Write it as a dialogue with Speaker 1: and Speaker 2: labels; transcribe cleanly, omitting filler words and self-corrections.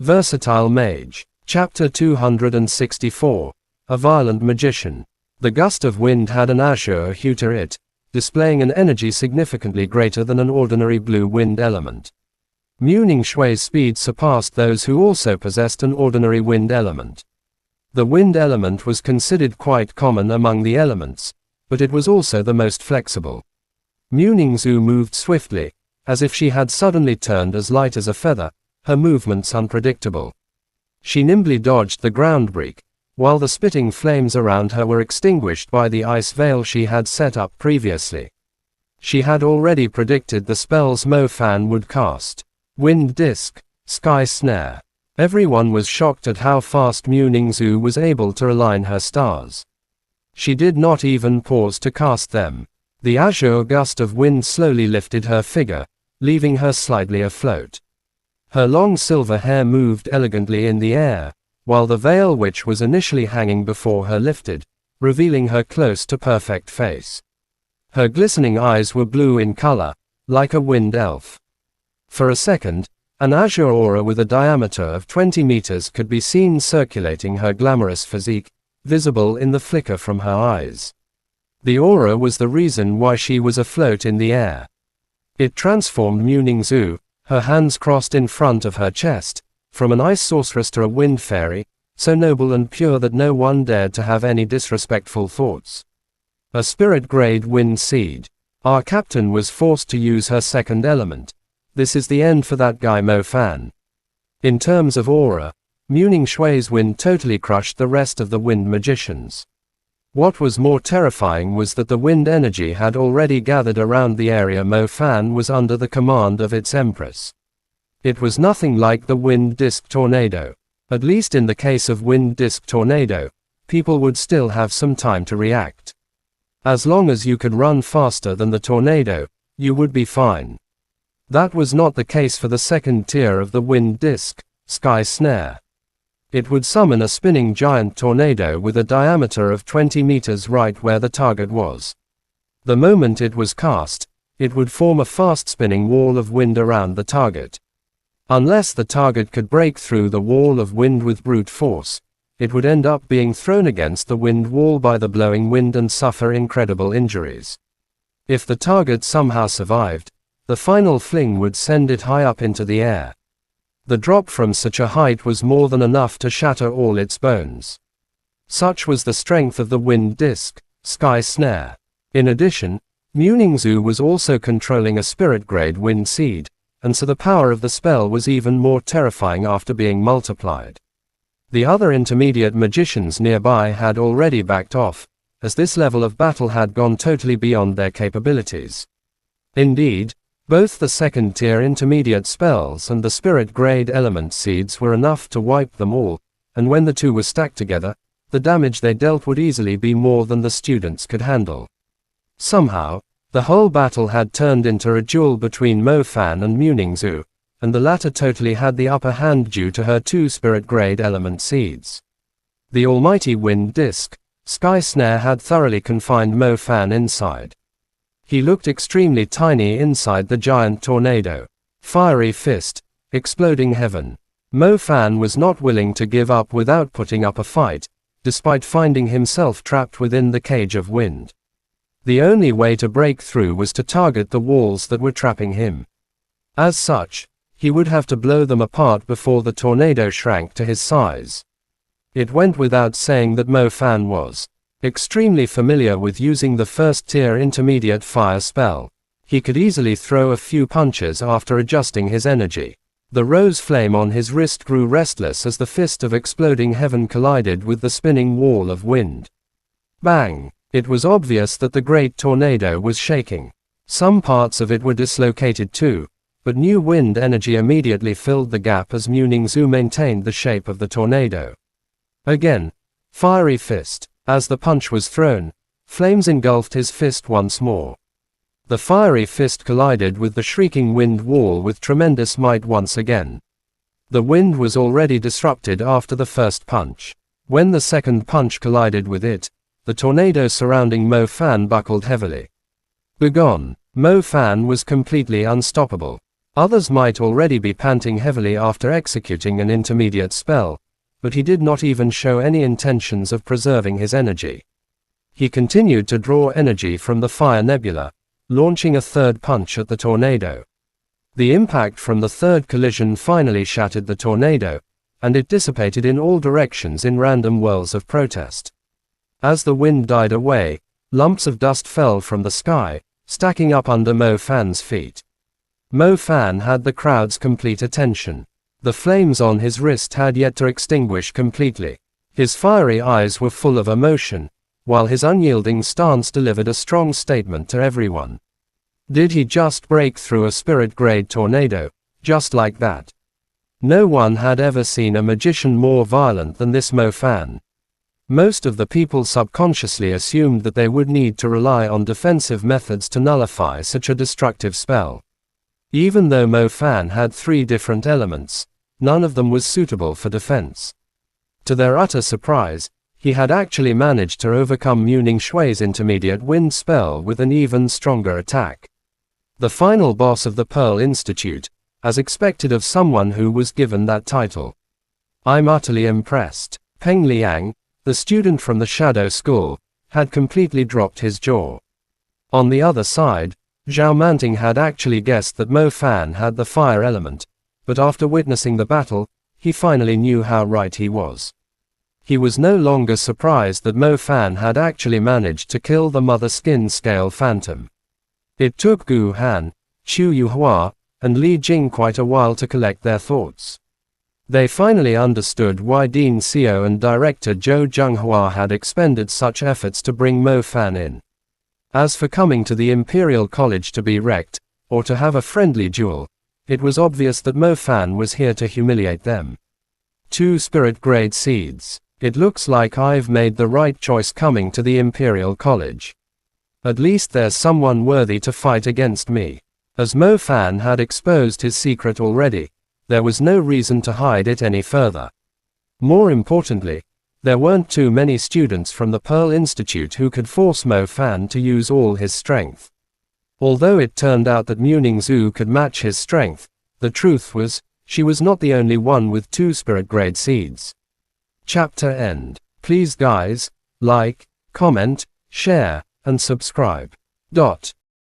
Speaker 1: Versatile Mage. Chapter 264. A Violent Magician. The gust of wind had an azure hue to it, displaying an energy significantly greater than an ordinary blue wind element. Muning Shui's speed surpassed those who also possessed an ordinary wind element. The wind element was considered quite common among the elements, but it was also the most flexible. Muning Zhu moved swiftly, as if she had suddenly turned as light as a feather, her movements unpredictable. She nimbly dodged the ground break, while the spitting flames around her were extinguished by the ice veil she had set up previously. She had already predicted the spells Mo Fan would cast. Wind Disc, Sky Snare. Everyone was shocked at how fast Muning Zhu was able to align her stars. She did not even pause to cast them. The azure gust of wind slowly lifted her figure, leaving her slightly afloat. Her long silver hair moved elegantly in the air, while the veil which was initially hanging before her lifted, revealing her close to perfect face. Her glistening eyes were blue in color, like a wind elf. For a second, an azure aura with a diameter of 20 meters could be seen circulating her glamorous physique, visible in the flicker from her eyes. The aura was the reason why she was afloat in the air. It transformed Muning Zhu, her hands crossed in front of her chest, from an ice sorceress to a wind fairy, so noble and pure that no one dared to have any disrespectful thoughts. A spirit-grade wind seed. Our captain was forced to use her second element. This is the end for that guy Mo Fan. In terms of aura, Muning Shui's wind totally crushed the rest of the wind magicians. What was more terrifying was that the wind energy had already gathered around the area Mo Fan was under the command of its empress. It was nothing like the wind disc tornado. At least in the case of wind disc tornado, people would still have some time to react. As long as you could run faster than the tornado, you would be fine. That was not the case for the second tier of the wind disc, Sky Snare. It would summon a spinning giant tornado with a diameter of 20 meters right where the target was. The moment it was cast, it would form a fast spinning wall of wind around the target. Unless the target could break through the wall of wind with brute force, it would end up being thrown against the wind wall by the blowing wind and suffer incredible injuries. If the target somehow survived, the final fling would send it high up into the air. The drop from such a height was more than enough to shatter all its bones. Such was the strength of the wind disc, Sky Snare. In addition, Muning Zhu was also controlling a spirit-grade wind seed, and so the power of the spell was even more terrifying after being multiplied. The other intermediate magicians nearby had already backed off, as this level of battle had gone totally beyond their capabilities. Indeed, both the second-tier intermediate spells and the spirit-grade element seeds were enough to wipe them all, and when the two were stacked together, the damage they dealt would easily be more than the students could handle. Somehow, the whole battle had turned into a duel between Mo Fan and Muning Zhu, and the latter totally had the upper hand due to her two spirit-grade element seeds. The almighty wind disc, Sky Snare had thoroughly confined Mo Fan inside. He looked extremely tiny inside the giant tornado. Fiery fist, exploding heaven. Mo Fan was not willing to give up without putting up a fight, despite finding himself trapped within the cage of wind. The only way to break through was to target the walls that were trapping him. As such, he would have to blow them apart before the tornado shrank to his size. It went without saying that Mo Fan was extremely familiar with using the first-tier intermediate fire spell. He could easily throw a few punches after adjusting his energy. The rose flame on his wrist grew restless as the fist of exploding heaven collided with the spinning wall of wind. Bang! It was obvious that the great tornado was shaking. Some parts of it were dislocated too, but new wind energy immediately filled the gap as Muning Zhu maintained the shape of the tornado. Again, fiery fist. As the punch was thrown, flames engulfed his fist once more. The fiery fist collided with the shrieking wind wall with tremendous might once again. The wind was already disrupted after the first punch. When the second punch collided with it, the tornado surrounding Mo Fan buckled heavily. Begone! Mo Fan was completely unstoppable. Others might already be panting heavily after executing an intermediate spell, but he did not even show any intentions of preserving his energy. He continued to draw energy from the fire nebula, launching a third punch at the tornado. The impact from the third collision finally shattered the tornado, and it dissipated in all directions in random whirls of protest. As the wind died away, lumps of dust fell from the sky, stacking up under Mo Fan's feet. Mo Fan had the crowd's complete attention. The flames on his wrist had yet to extinguish completely. His fiery eyes were full of emotion, while his unyielding stance delivered a strong statement to everyone. Did he just break through a spirit-grade tornado, just like that? No one had ever seen a magician more violent than this Mo Fan. Most of the people subconsciously assumed that they would need to rely on defensive methods to nullify such a destructive spell. Even though Mo Fan had 3 different elements, none of them was suitable for defense. To their utter surprise, he had actually managed to overcome Mu Ning Shui's intermediate wind spell with an even stronger attack. The final boss of the Pearl Institute, as expected of someone who was given that title. I'm utterly impressed. Peng Liang, the student from the Shadow School, had completely dropped his jaw. On the other side, Zhao Manting had actually guessed that Mo Fan had the fire element, but after witnessing the battle, he finally knew how right he was. He was no longer surprised that Mo Fan had actually managed to kill the Mother Skin Scale Phantom. It took Gu Han, Chu Yuhua, and Li Jing quite a while to collect their thoughts. They finally understood why Dean Xiao and director Zhou Zhenghua had expended such efforts to bring Mo Fan in. As for coming to the Imperial College to be wrecked, or to have a friendly duel, it was obvious that Mo Fan was here to humiliate them. 2 spirit-grade seeds. It looks like I've made the right choice coming to the Imperial College. At least there's someone worthy to fight against me. As Mo Fan had exposed his secret already, there was no reason to hide it any further. More importantly, there weren't too many students from the Pearl Institute who could force Mo Fan to use all his strength. Although it turned out that Mu Ning Zhu could match his strength, the truth was, she was not the only one with 2 spirit-grade seeds. Chapter end. Please guys, like, comment, share, and subscribe.